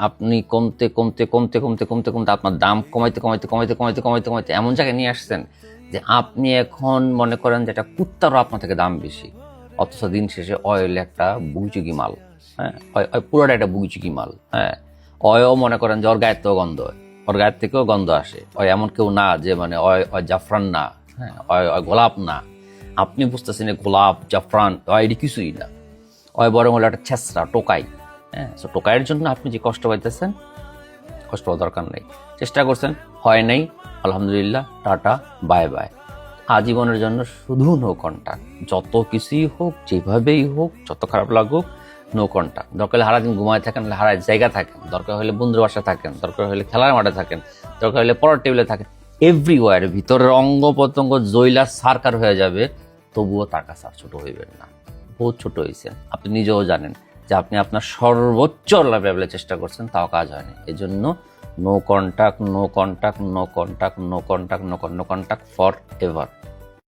আপনি কমতে আপনার দাম কমাইতে এমন জায়গায় নিয়ে আসছেন যে আপনি এখন মনে করেন যে একটা কুত্তারও আপনার থেকে দাম বেশি, অথচ দিন শেষে অয়েল একটা বুগিচুকি মাল। হ্যাঁ, পুরোটা একটা বুগিচুকি মাল। হ্যাঁ, অয়ও মনে করেন যে ওর গায়ের থেকেও গন্ধ হয়, ওর গায়ের থেকেও গন্ধ আসে। অয় এমন কেউ না যে মানে অয় জাফরান না, হ্যাঁ, অয় গোলাপ না। আপনি বুঝতেছেন গোলাপ জাফরান এটি কিছুই না, অয় বরং হলো একটা ছেঁচড়া টোকাই। হ্যাঁ, সো টোকাইয়ের জন্য আপনি যে কষ্ট পাইতেছেন, কষ্ট হওয়ার দরকার নেই। চেষ্টা করছেন, হয় নাই, আলহামদুলিল্লাহ, টাটা, বাই বাই। আজীবনের জন্য শুধু নো কন্টাক্ট। যত কিছুই হোক, যেভাবেই হোক, যত খারাপ লাগুক, নো কন্টাক্ট। দরকার হলে সারাদিন ঘুমায় থাকেন, হারায় জায়গা থাকেন, দরকার হলে বন্ধুর বাসা থাকেন, দরকার হলে খেলার মাঠে থাকেন, দরকার হলে পড়ার টেবিলে থাকেন, এভরিওয়ার ভিতরের অঙ্গ প্রত্যঙ্গ জৈলা সারকার হয়ে যাবে, তবুও তার কাছে আর ছোট হইবেন না। বহুত ছোট হয়েছেন, আপনি নিজেও জানেন যে আপনি আপনার সর্বোচ্চ লেভেলে চেষ্টা করছেন, তাও কাজ হয়নি। এই জন্য no contact, no contact, no contact, no contact, no contact for ever.